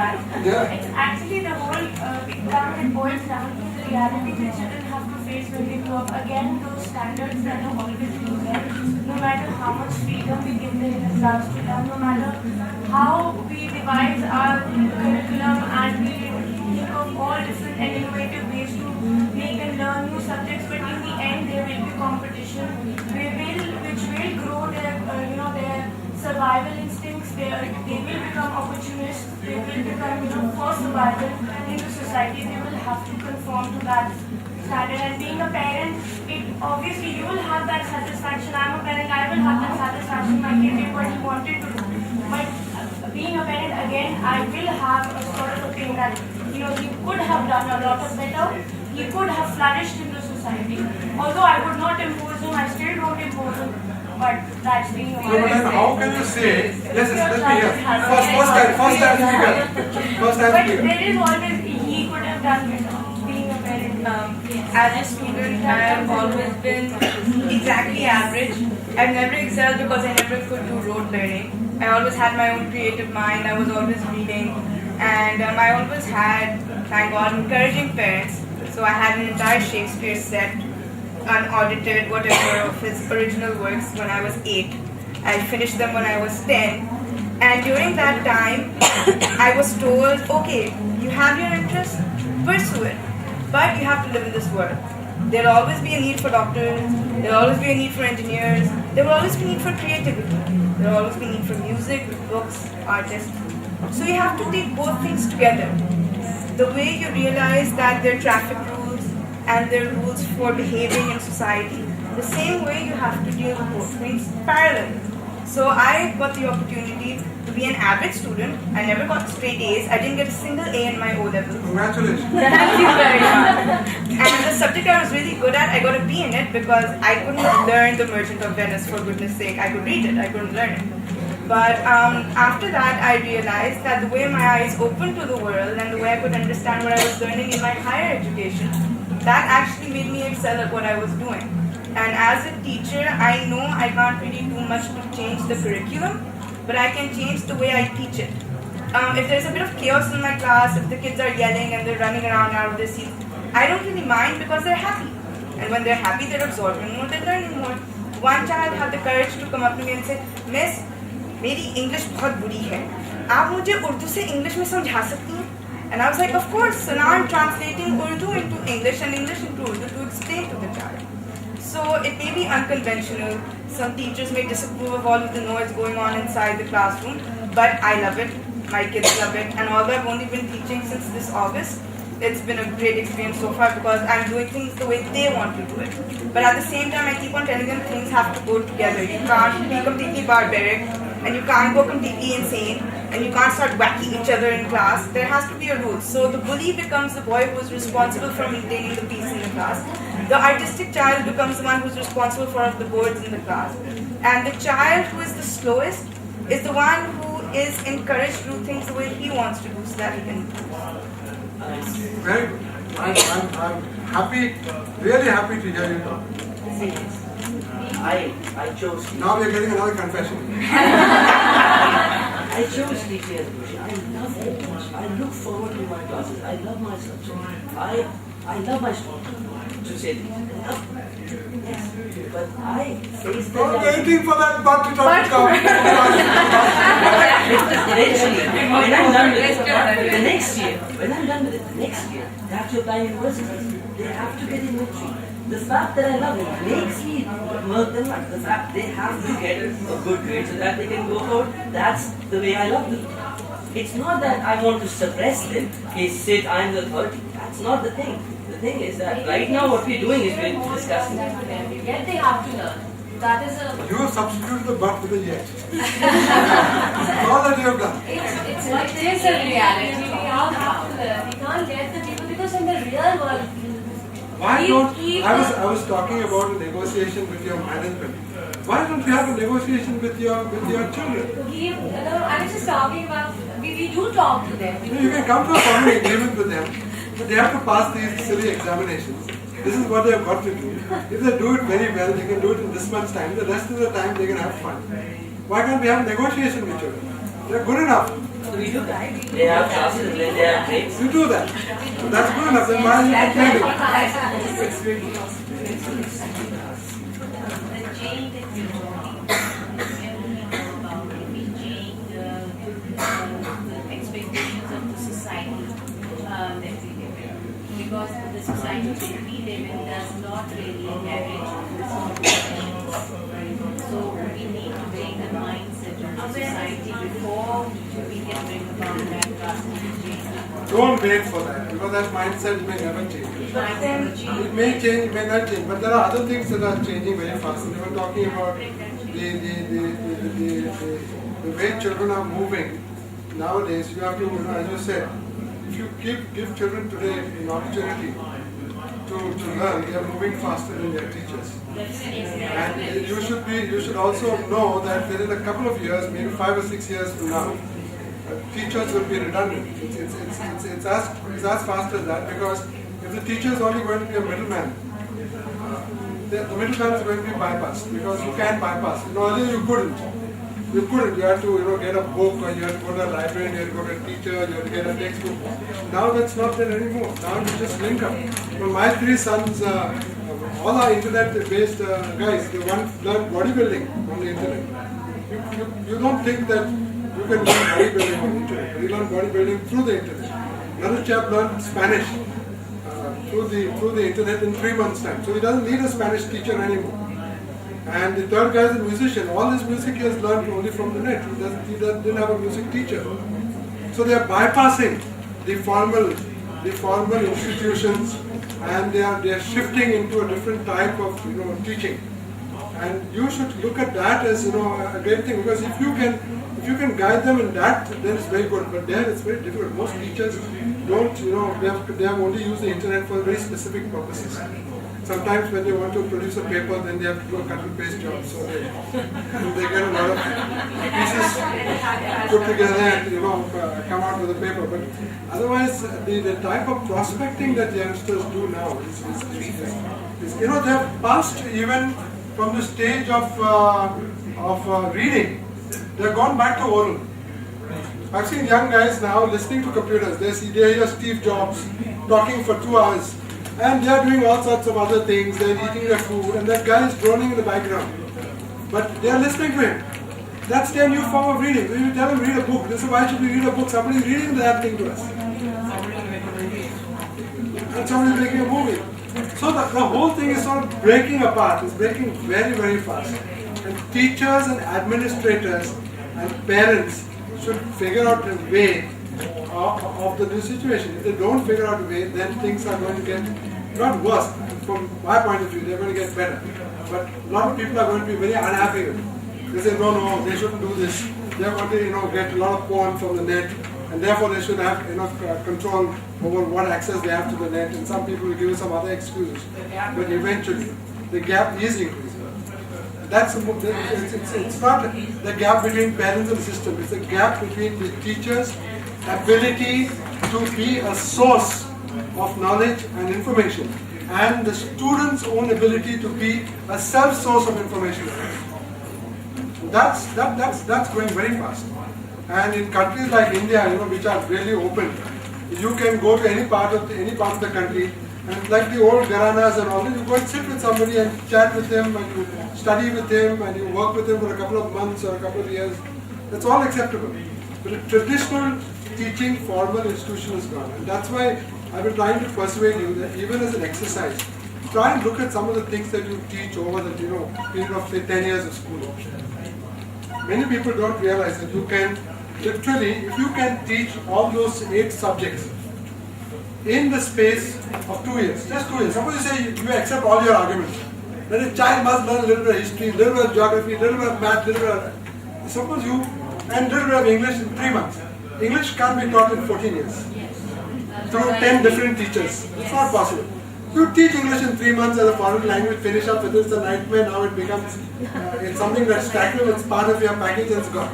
that. Yeah. It's actually the whole it boils down to the reality that children have to face when they grow up. Again, those standards that are always being there, no matter how much freedom we give them in the class to learn, no matter how we devise our curriculum and we think of all different and innovative ways to make and learn new subjects, but in the end there will be competition which will grow their their survival instincts. They will become opportunists. They will become for survival in the society. They will have to conform to that standard. And being a parent, it obviously you will have that satisfaction. I'm a parent. I will have that satisfaction. My kid did what he wanted to do. But being a parent again, I will have a sort of a thing that he could have done a lot of better. He could have flourished in the society. Although I would not impose him, I still don't impose him. But that's being a No, but then how can you say, let me hear. First time speaker. First time But speaker. there is always, he could have done better being a parent. As a student, I have always been exactly average. I've never excelled because I never could do rote learning. I always had my own creative mind. I was always reading. And I always had, thank God, encouraging parents. So I had an entire Shakespeare set, unaudited, whatever, of his original works when I was 8. I finished them when I was 10. And during that time, I was told, okay, you have your interest, pursue it. But you have to live in this world. There will always be a need for doctors, there will always be a need for engineers, there will always be a need for creativity, there will always be a need for music, books, artists. So you have to take both things together. The way you realize that there are traffic rules and there are rules for behaving in society, the same way you have to deal with both things parallel. So I got the opportunity to be an average student. I never got straight A's. I didn't get a single A in my O-levels. Congratulations. Thank you very much. And the subject I was really good at, I got a B in it because I couldn't learn The Merchant of Venice, for goodness sake. I could read it, I couldn't learn it. But after that, I realized that the way my eyes opened to the world and the way I could understand what I was learning in my higher education, that actually made me excel at what I was doing. And as a teacher, I know I can't really do much to change the curriculum, but I can change the way I teach it. If there's a bit of chaos in my class, if the kids are yelling and they're running around out of their seats, I don't really mind because they're happy. And when they're happy, they're absorbing more, they're learning more. One child had the courage to come up to me and say, Miss, मेरी English बहुत बुरी है. आप मुझे उर्दू से English में समझा सकती हैं? And I was like, of course. So now I'm translating Urdu into English and English into Urdu to explain to the child. So it may be unconventional. Some teachers may disapprove of all of the noise going on inside the classroom, but I love it. My kids love it. And although I've only been teaching since this August, it's been a great experience so far because I'm doing things the way they want to do it. But at the same time, I keep on telling them things have to go together. You can't be completely barbaric, and you can't go completely insane, and you can't start whacking each other in class. There has to be a rule. So the bully becomes the boy who is responsible for maintaining the peace in the class. The artistic child becomes the one who is responsible for all of the boards in the class. And the child who is the slowest is the one who is encouraged to do things the way he wants to do so that he can do. Very good. I'm happy, really happy to hear you talk. I chose. Now we are getting another confession. I chose teaching education. I love it. I look forward to my classes. I love my subject. I love my students. To say this. I love them. Yes. But I face them. I'm waiting for that butt to come. Eventually, when I'm done with it, the next year, when I'm done with it, the next year, they have to apply universities. They have to get in entry. The fact that I love it makes me work them up. The fact they have to get a good grade so that they can go forward, that's the way I love them. It's not that I want to suppress them. Hey, sit, I'm the authority. That's not the thing. The thing is that right now what we're doing is we're discussing. Yet they have to learn. That is a. You substituted the butt with a yet. That's all that you have done. It is a reality. We all have to learn. We can't get the people because in the real world. Why don't I was talking about a negotiation with your management. Why don't you have a negotiation with your children? I was just talking about we do talk to them. You can come to a common agreement with them, but they have to pass these silly examinations. This is what they have got to do. If they do it very well, they can do it in this much time. The rest of the time they can have fun. Why can't we have negotiation with children? They're good enough. We do that. They have classes and then they have breaks. You do that. So that's good enough. Then why are you complaining? Expectations of the society that we live in. Because the society that we live in does not really encourage this sort of professions. So we need to bring the mindset of the society before we can bring about that drastic change. Don't wait for that, because that mindset may never change. It may change, it may not change, but there are other things that are changing very fast. We were talking about the way children are moving nowadays. You have to, as you said, if you give children today an opportunity to learn, they are moving faster than their teachers. And you should also know that within a couple of years, maybe 5 or 6 years from now, teachers will be redundant. It's as fast as that, because if the teacher is only going to be a middleman, the middleman is going to be bypassed, because you can't bypass. Earlier you couldn't. You had to get a book, or you had to go to a library, you had to go to a teacher, you had to get a textbook. Now that's not there anymore. Now you just link up. Well, my 3 sons, all are internet-based guys. They learn bodybuilding on the internet. You don't think that you can learn bodybuilding on the internet. You learn bodybuilding through the internet. Another chap learned Spanish through the internet in 3 months' time. So he doesn't need a Spanish teacher anymore. And the third guy is a musician. All his music he has learned only from the net. He didn't have a music teacher. So they are bypassing the formal institutions, and they are shifting into a different type of teaching. And you should look at that as a great thing, because if you can guide them in that, then it's very good. But there it's very difficult. Most teachers don't they have only used the internet for very specific purposes. Sometimes when they want to produce a paper, then they have to do a cut and paste job. So they get a lot of pieces put together and come out with a paper. But otherwise, the type of prospecting that youngsters do now is they have passed even from the stage of reading. They have gone back to oral. I've seen young guys now listening to computers. They hear Steve Jobs talking for 2 hours. And they are doing all sorts of other things. They are eating their food, and that guy is droning in the background. But they are listening to him. That's their new form of reading. So you tell them read a book. They say, why should we read a book? Somebody is reading that thing to us. And somebody is making a movie. So the whole thing is sort of breaking apart. It's breaking very, very fast. And teachers and administrators and parents should figure out a way of the new situation. If they don't figure out a way, then things are going to get not worse. From my point of view, they're going to get better. But a lot of people are going to be very unhappy with it. They say, no, they shouldn't do this. They're going to get a lot of porn from the net, and therefore they should have control over what access they have to the net. And some people will give you some other excuses. But eventually, the gap is increasing. It's not the gap between parents and system. It's the gap between the teachers' ability to be a source of knowledge and information, and the student's own ability to be a self-source of information. That's going very fast. And in countries like India, which are really open, you can go to any part of the country, and like the old Gharanas and all, you go and sit with somebody and chat with them, and you study with them, and you work with them for a couple of months or a couple of years. That's all acceptable. But a traditional teaching formal institution is gone, and that's why I've been trying to persuade you that even as an exercise, try and look at some of the things that you teach over the period of say 10 years of school. Many people don't realize that you can literally, if you can teach all those 8 subjects in the space of 2 years, just 2 years. Suppose you say you accept all your arguments. Then a child must learn a little bit of history, a little bit of geography, a little bit of math, a little bit of... Suppose you, and a little bit of English in 3 months. English can't be taught in 14 years. Through 10 different teachers. It's not possible. You teach English in 3 months as a foreign language, finish up with it, it's a nightmare, now it becomes it's something that's stackable, it's part of your package and it's gone.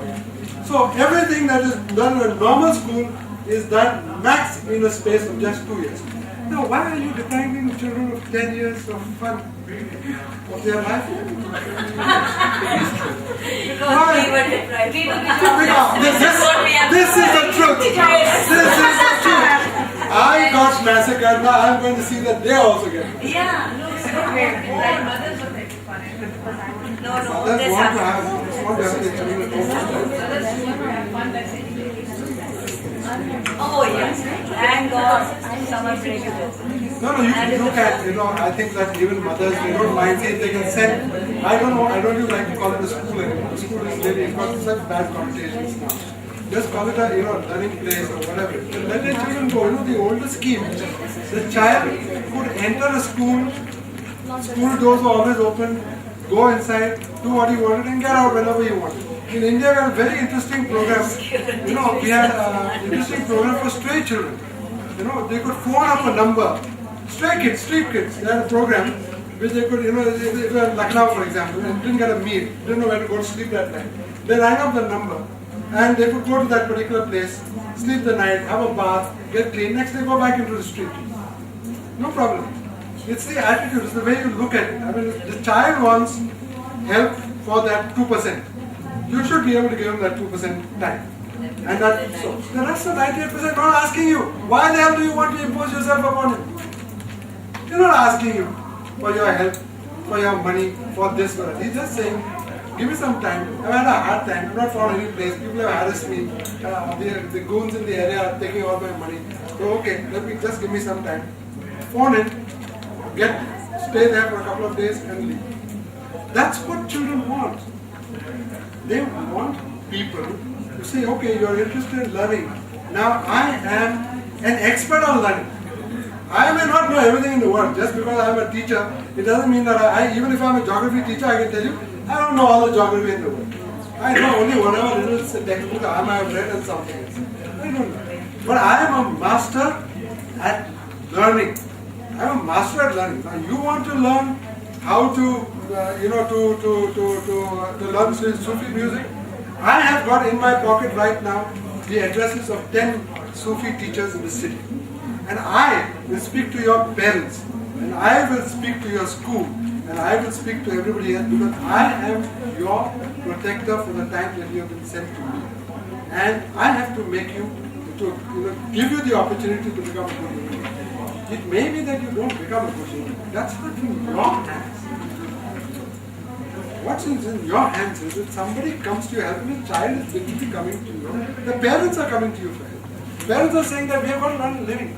So everything that is done in a normal school is done max in a space of just 2 years. Now, why are you depriving children of 10 years of fun of their life? Because we were deprived. We were This is the truth. This is the truth. I got massacred. Now I'm going to see that they also get. Yeah, no, so like mothers would make fun. No, Mothers this want to happens. have their children at home. Mothers want to have fun by sitting. Oh yes, thank God, summer break is over. No, you can, I think that even mothers, they don't mind saying they can send, I don't even like to call it a school anymore. The school is really, it's got such bad connotations now. Just call it a, learning place or whatever. Let the children go. The older scheme, the child could enter a school doors were always open, go inside, do what you wanted and get out whenever you wanted. In India, we had a very interesting program. We had an interesting program for stray children. They could phone up a number. Stray kids, street kids, they had a program which they could, if they were in Lucknow, for example, and didn't get a meal, didn't know where to go to sleep that night. They rang up the number and they could go to that particular place, sleep the night, have a bath, get clean, next day go back into the street. No problem. It's the attitude, it's the way you look at it. I mean, the child wants help for that 2%. You should be able to give him that 2% time. And that, so the rest of 98% not asking you, why the hell do you want to impose yourself upon him? They're not asking you for your help, for your money, for this, for that. He's just saying, give me some time. I've had a hard time. I've not found any place. People have harassed me. The goons in the area are taking all my money. So okay, just give me some time. Phone in, stay there for a couple of days and leave. That's what children want. They want people to say, okay, you're interested in learning. Now I am an expert on learning. I may not know everything in the world. Just because I am a teacher, it doesn't mean that even if I am a geography teacher, I can tell you, I don't know all the geography in the world. I know only whatever little textbook I might have read and something else. I don't know. But I am a master at learning. I am a master at learning. Now you want to learn how to, to learn Sufi music? I have got in my pocket right now the addresses of 10 Sufi teachers in the city. And I will speak to your parents, and I will speak to your school, and I will speak to everybody else because I am your protector for the time that you have been sent to me. And I have to make you, give you the opportunity to become a good human. It may be that you don't become a good human. That's not in your hands. What's in your hands is that somebody comes to you, helping a child is literally coming to you. The parents are coming to you for help. Parents are saying that we have got to learn living.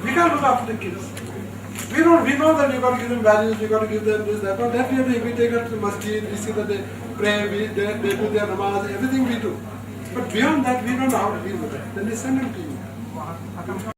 We can't look after the kids. We know that you've got to give them values, you've got to give them this, that. But that we take them to the masjid, we see that they pray, they do their namaz, everything we do. But beyond that, we don't know how to deal with it. Then they send them to you.